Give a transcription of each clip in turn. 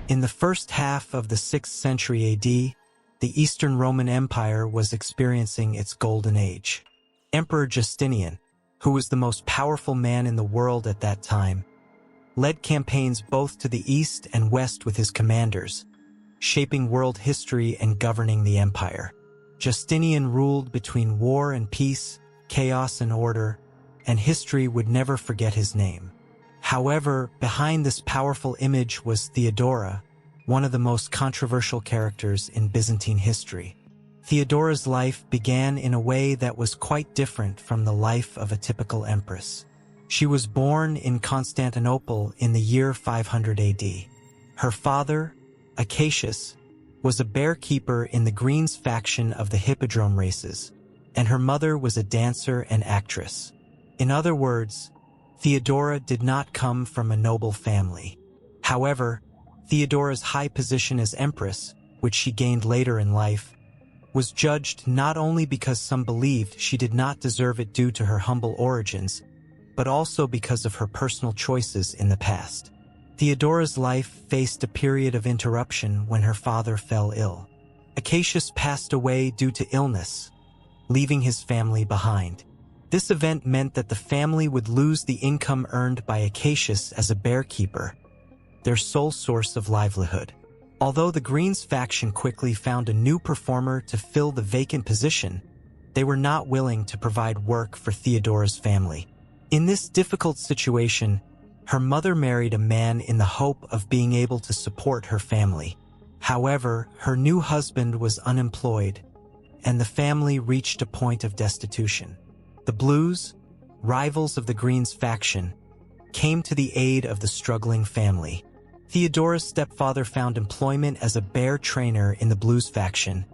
In the first half of the 6th century AD, the Eastern Roman Empire was experiencing its golden age. Emperor Justinian, who was the most powerful man in the world at that time, led campaigns both to the east and west with his commanders, shaping world history and governing the empire. Justinian ruled between war and peace, chaos and order, and history would never forget his name. However, behind this powerful image was Theodora, one of the most controversial characters in Byzantine history. Theodora's life began in a way that was quite different from the life of a typical empress. She was born in Constantinople in the year 500 AD. Her father, Acacius, was a bear-keeper in the Greens faction of the Hippodrome races, and her mother was a dancer and actress. In other words, Theodora did not come from a noble family. However, Theodora's high position as empress, which she gained later in life, was judged not only because some believed she did not deserve it due to her humble origins, but also because of her personal choices in the past. Theodora's life faced a period of interruption when her father fell ill. Acacius passed away due to illness, leaving his family behind. This event meant that the family would lose the income earned by Acacius as a bear-keeper, their sole source of livelihood. Although the Greens faction quickly found a new performer to fill the vacant position, they were not willing to provide work for Theodora's family. In this difficult situation, her mother married a man in the hope of being able to support her family. However, her new husband was unemployed, and the family reached a point of destitution. The Blues, rivals of the Greens faction, came to the aid of the struggling family. Theodora's stepfather found employment as a bear trainer in the Blues faction,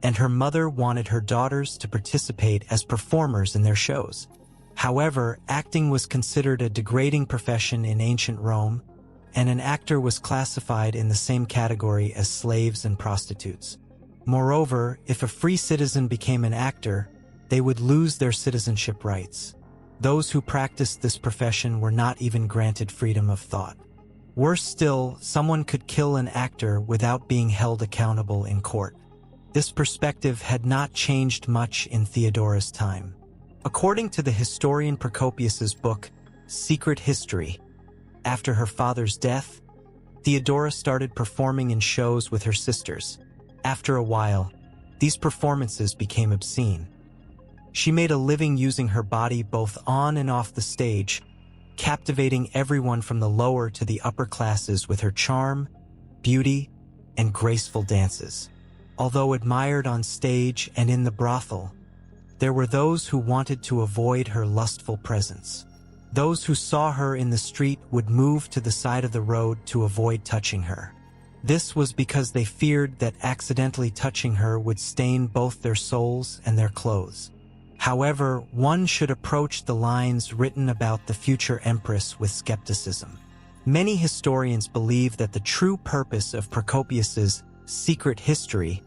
and her mother wanted her daughters to participate as performers in their shows. However, acting was considered a degrading profession in ancient Rome, and an actor was classified in the same category as slaves and prostitutes. Moreover, if a free citizen became an actor, they would lose their citizenship rights. Those who practiced this profession were not even granted freedom of thought. Worse still, someone could kill an actor without being held accountable in court. This perspective had not changed much in Theodora's time. According to the historian Procopius's book, Secret History, after her father's death, Theodora started performing in shows with her sisters. After a while, these performances became obscene. She made a living using her body both on and off the stage, captivating everyone from the lower to the upper classes with her charm, beauty, and graceful dances. Although admired on stage and in the brothel, there were those who wanted to avoid her lustful presence. Those who saw her in the street would move to the side of the road to avoid touching her. This was because they feared that accidentally touching her would stain both their souls and their clothes. However, one should approach the lines written about the future empress with skepticism. Many historians believe that the true purpose of Procopius's Secret History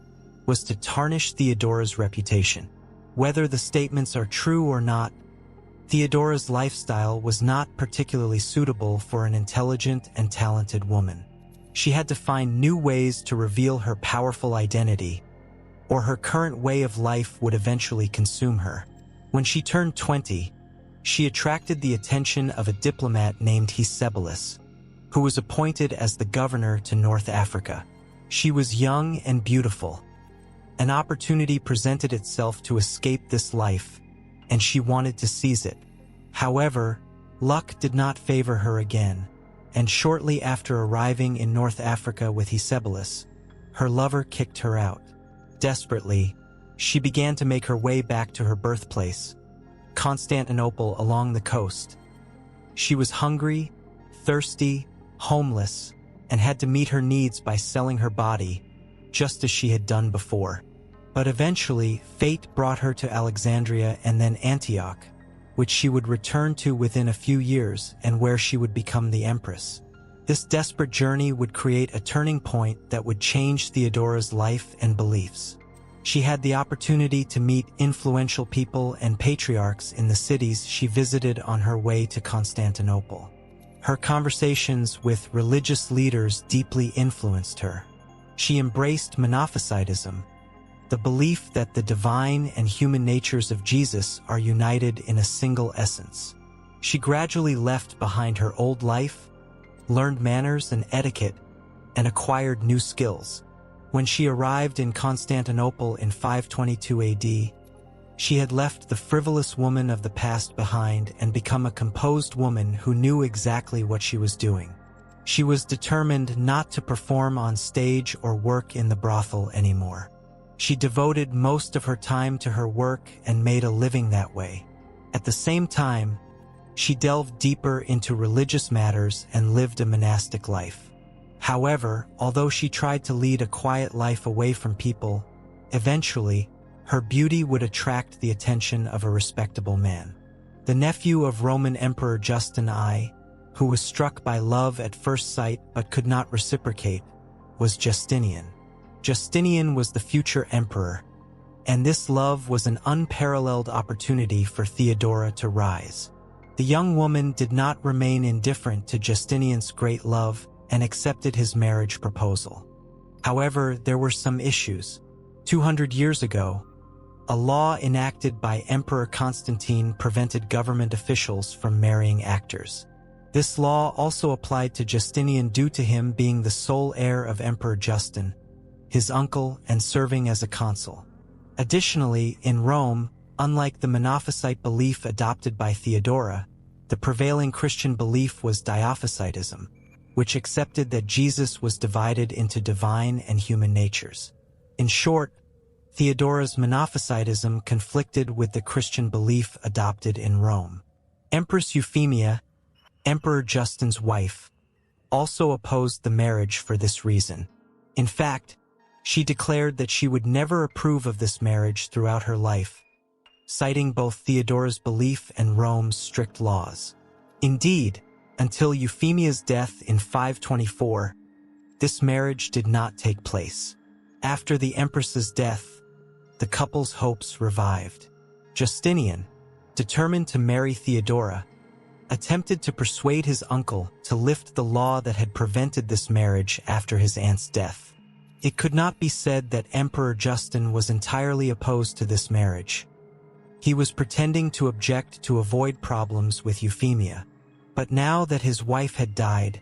was to tarnish Theodora's reputation. Whether the statements are true or not, Theodora's lifestyle was not particularly suitable for an intelligent and talented woman. She had to find new ways to reveal her powerful identity, or her current way of life would eventually consume her. When she turned 20, she attracted the attention of a diplomat named Hysebulus, who was appointed as the governor to North Africa. She was young and beautiful. An opportunity presented itself to escape this life, and she wanted to seize it. However, luck did not favor her again, and shortly after arriving in North Africa with Hysebulus, her lover kicked her out. Desperately, she began to make her way back to her birthplace, Constantinople along the coast. She was hungry, thirsty, homeless, and had to meet her needs by selling her body, just as she had done before. But eventually, fate brought her to Alexandria and then Antioch, which she would return to within a few years and where she would become the empress. This desperate journey would create a turning point that would change Theodora's life and beliefs. She had the opportunity to meet influential people and patriarchs in the cities she visited on her way to Constantinople. Her conversations with religious leaders deeply influenced her. She embraced Monophysitism, the belief that the divine and human natures of Jesus are united in a single essence. She gradually left behind her old life, learned manners and etiquette, and acquired new skills. When she arrived in Constantinople in 522 AD, she had left the frivolous woman of the past behind and become a composed woman who knew exactly what she was doing. She was determined not to perform on stage or work in the brothel anymore. She devoted most of her time to her work and made a living that way. At the same time, she delved deeper into religious matters and lived a monastic life. However, although she tried to lead a quiet life away from people, eventually, her beauty would attract the attention of a respectable man. The nephew of Roman Emperor Justinian I, who was struck by love at first sight but could not reciprocate, was Justinian. Justinian was the future emperor, and this love was an unparalleled opportunity for Theodora to rise. The young woman did not remain indifferent to Justinian's great love and accepted his marriage proposal. However, there were some issues. 200 years ago, a law enacted by Emperor Constantine prevented government officials from marrying actors. This law also applied to Justinian due to him being the sole heir of Emperor Justin, his uncle, and serving as a consul. Additionally, in Rome, unlike the Monophysite belief adopted by Theodora, the prevailing Christian belief was Diophysitism, which accepted that Jesus was divided into divine and human natures. In short, Theodora's Monophysitism conflicted with the Christian belief adopted in Rome. Empress Euphemia, Emperor Justin's wife, also opposed the marriage for this reason. In fact, she declared that she would never approve of this marriage throughout her life, citing both Theodora's belief and Rome's strict laws. Indeed, until Euphemia's death in 524, this marriage did not take place. After the empress's death, the couple's hopes revived. Justinian, determined to marry Theodora, attempted to persuade his uncle to lift the law that had prevented this marriage after his aunt's death. It could not be said that Emperor Justin was entirely opposed to this marriage. He was pretending to object to avoid problems with Euphemia, but now that his wife had died,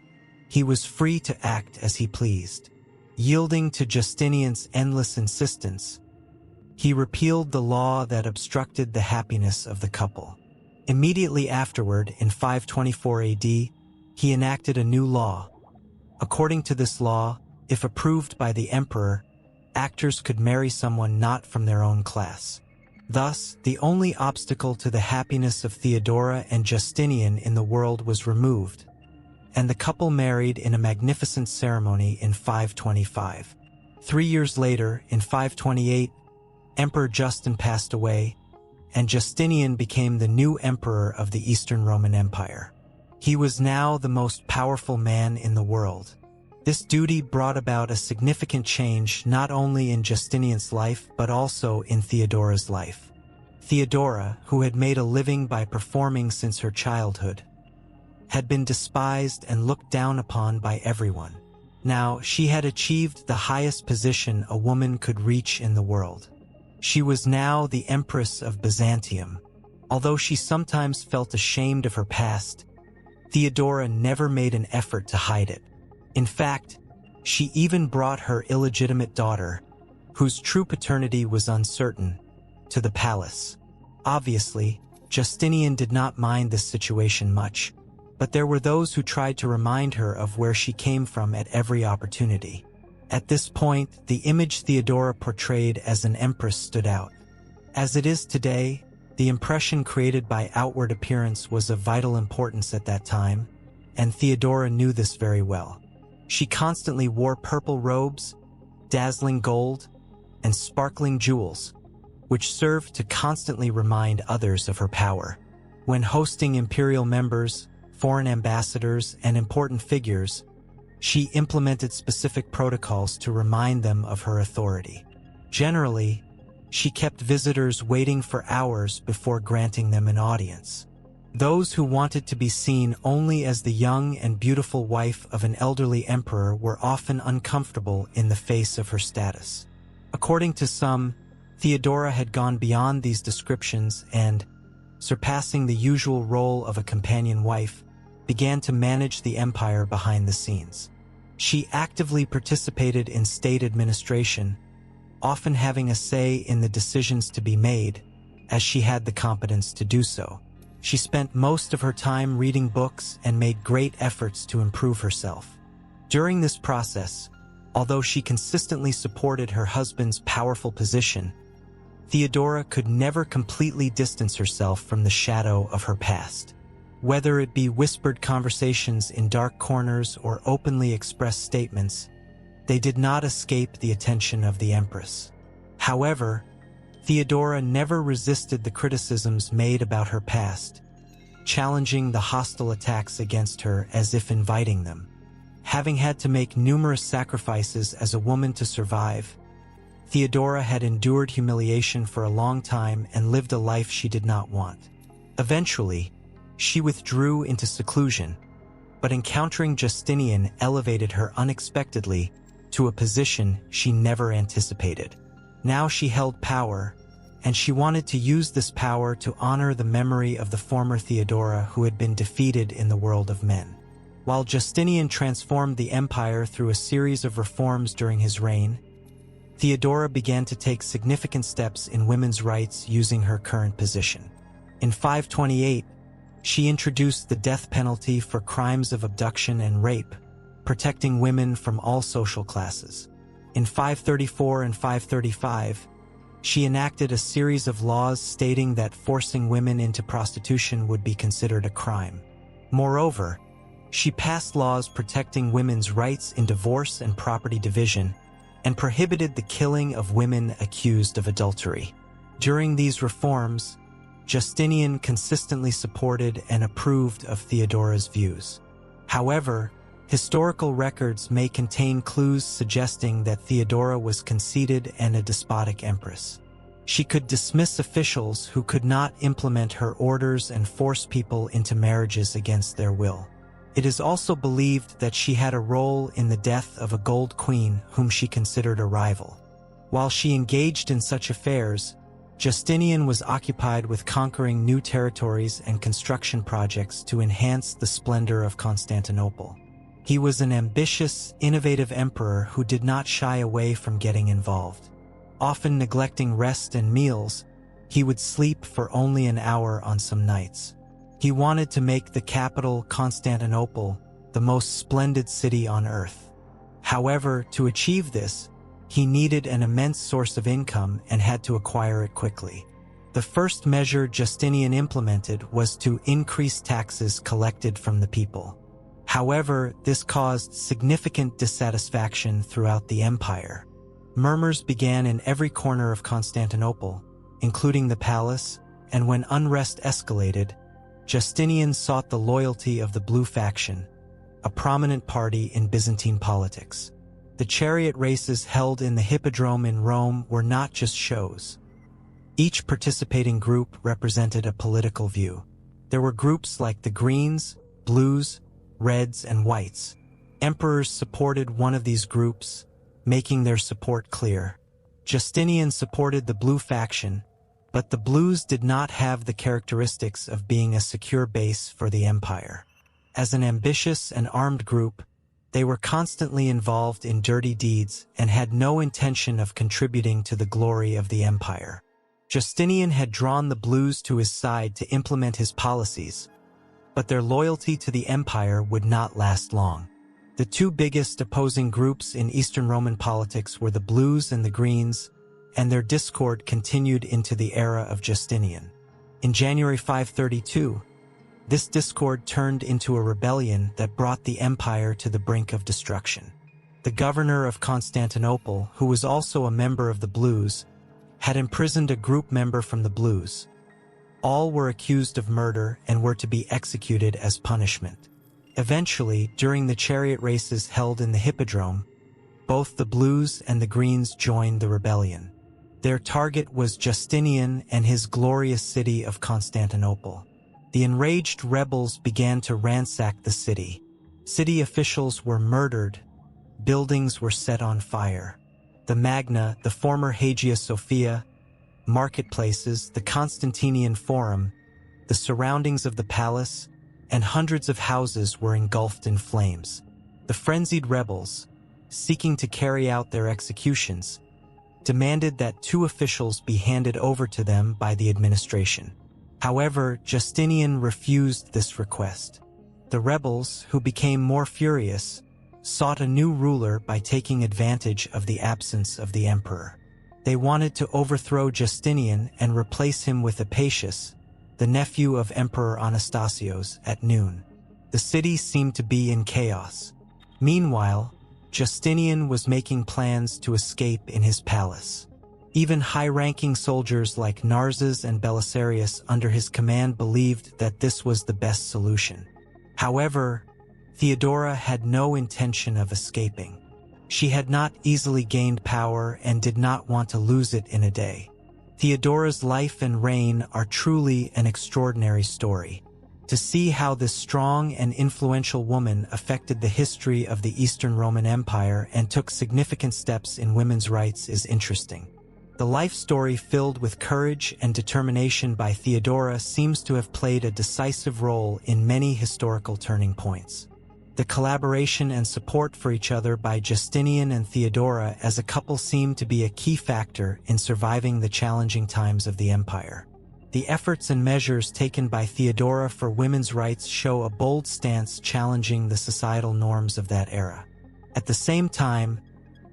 he was free to act as he pleased. Yielding to Justinian's endless insistence, he repealed the law that obstructed the happiness of the couple. Immediately afterward, in 524 AD, he enacted a new law. According to this law, if approved by the emperor, actors could marry someone not from their own class. Thus, the only obstacle to the happiness of Theodora and Justinian in the world was removed, and the couple married in a magnificent ceremony in 525. 3 years later, in 528, Emperor Justin passed away, and Justinian became the new emperor of the Eastern Roman Empire. He was now the most powerful man in the world. This duty brought about a significant change not only in Justinian's life but also in Theodora's life. Theodora, who had made a living by performing since her childhood, had been despised and looked down upon by everyone. Now, she had achieved the highest position a woman could reach in the world. She was now the Empress of Byzantium. Although she sometimes felt ashamed of her past, Theodora never made an effort to hide it. In fact, she even brought her illegitimate daughter, whose true paternity was uncertain, to the palace. Obviously, Justinian did not mind this situation much, but there were those who tried to remind her of where she came from at every opportunity. At this point, the image Theodora portrayed as an empress stood out. As it is today, the impression created by outward appearance was of vital importance at that time, and Theodora knew this very well. She constantly wore purple robes, dazzling gold, and sparkling jewels, which served to constantly remind others of her power. When hosting imperial members, foreign ambassadors, and important figures, she implemented specific protocols to remind them of her authority. Generally, she kept visitors waiting for hours before granting them an audience. Those who wanted to be seen only as the young and beautiful wife of an elderly emperor were often uncomfortable in the face of her status. According to some, Theodora had gone beyond these descriptions and, surpassing the usual role of a companion wife, began to manage the empire behind the scenes. She actively participated in state administration, often having a say in the decisions to be made, as she had the competence to do so. She spent most of her time reading books and made great efforts to improve herself. During this process, although she consistently supported her husband's powerful position, Theodora could never completely distance herself from the shadow of her past. Whether it be whispered conversations in dark corners or openly expressed statements, they did not escape the attention of the empress. However, Theodora never resisted the criticisms made about her past, challenging the hostile attacks against her as if inviting them. Having had to make numerous sacrifices as a woman to survive, Theodora had endured humiliation for a long time and lived a life she did not want. Eventually, she withdrew into seclusion, but encountering Justinian elevated her unexpectedly to a position she never anticipated. Now she held power, and she wanted to use this power to honor the memory of the former Theodora who had been defeated in the world of men. While Justinian transformed the empire through a series of reforms during his reign, Theodora began to take significant steps in women's rights using her current position. In 528, she introduced the death penalty for crimes of abduction and rape, protecting women from all social classes. In 534 and 535, she enacted a series of laws stating that forcing women into prostitution would be considered a crime. Moreover, she passed laws protecting women's rights in divorce and property division, and prohibited the killing of women accused of adultery. During these reforms, Justinian consistently supported and approved of Theodora's views. However, historical records may contain clues suggesting that Theodora was conceited and a despotic empress. She could dismiss officials who could not implement her orders and force people into marriages against their will. It is also believed that she had a role in the death of a gold queen whom she considered a rival. While she engaged in such affairs, Justinian was occupied with conquering new territories and construction projects to enhance the splendor of Constantinople. He was an ambitious, innovative emperor who did not shy away from getting involved. Often neglecting rest and meals, he would sleep for only an hour on some nights. He wanted to make the capital, Constantinople, the most splendid city on earth. However, to achieve this, he needed an immense source of income and had to acquire it quickly. The first measure Justinian implemented was to increase taxes collected from the people. However, this caused significant dissatisfaction throughout the empire. Murmurs began in every corner of Constantinople, including the palace, and when unrest escalated, Justinian sought the loyalty of the Blue faction, a prominent party in Byzantine politics. The chariot races held in the Hippodrome in Rome were not just shows. Each participating group represented a political view. There were groups like the Greens, Blues, Reds, and Whites. Emperors supported one of these groups, making their support clear. Justinian supported the Blue faction, but the Blues did not have the characteristics of being a secure base for the empire. As an ambitious and armed group, they were constantly involved in dirty deeds and had no intention of contributing to the glory of the empire. Justinian had drawn the Blues to his side to implement his policies, but their loyalty to the empire would not last long. The two biggest opposing groups in Eastern Roman politics were the Blues and the Greens, and their discord continued into the era of Justinian. In January 532, this discord turned into a rebellion that brought the empire to the brink of destruction. The governor of Constantinople, who was also a member of the Blues, had imprisoned a group member from the Blues. All were accused of murder and were to be executed as punishment. Eventually, during the chariot races held in the Hippodrome, both the Blues and the Greens joined the rebellion. Their target was Justinian and his glorious city of Constantinople. The enraged rebels began to ransack the city. City officials were murdered. Buildings were set on fire. The Magna, the former Hagia Sophia, marketplaces, the Constantinian Forum, the surroundings of the palace, and hundreds of houses were engulfed in flames. The frenzied rebels, seeking to carry out their executions, demanded that two officials be handed over to them by the administration. However, Justinian refused this request. The rebels, who became more furious, sought a new ruler by taking advantage of the absence of the emperor. They wanted to overthrow Justinian and replace him with Apicius, the nephew of Emperor Anastasios, at noon. The city seemed to be in chaos. Meanwhile, Justinian was making plans to escape in his palace. Even high-ranking soldiers like Narses and Belisarius under his command believed that this was the best solution. However, Theodora had no intention of escaping. She had not easily gained power and did not want to lose it in a day. Theodora's life and reign are truly an extraordinary story. To see how this strong and influential woman affected the history of the Eastern Roman Empire and took significant steps in women's rights is interesting. The life story filled with courage and determination by Theodora seems to have played a decisive role in many historical turning points. The collaboration and support for each other by Justinian and Theodora as a couple seemed to be a key factor in surviving the challenging times of the empire. The efforts and measures taken by Theodora for women's rights show a bold stance challenging the societal norms of that era. At the same time,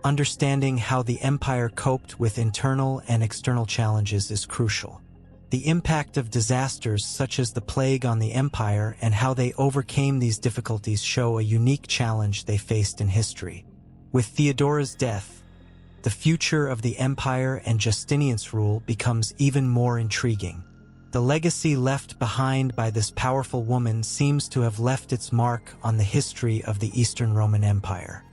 understanding how the empire coped with internal and external challenges is crucial. The impact of disasters such as the plague on the empire and how they overcame these difficulties show a unique challenge they faced in history. With Theodora's death, the future of the empire and Justinian's rule becomes even more intriguing. The legacy left behind by this powerful woman seems to have left its mark on the history of the Eastern Roman Empire.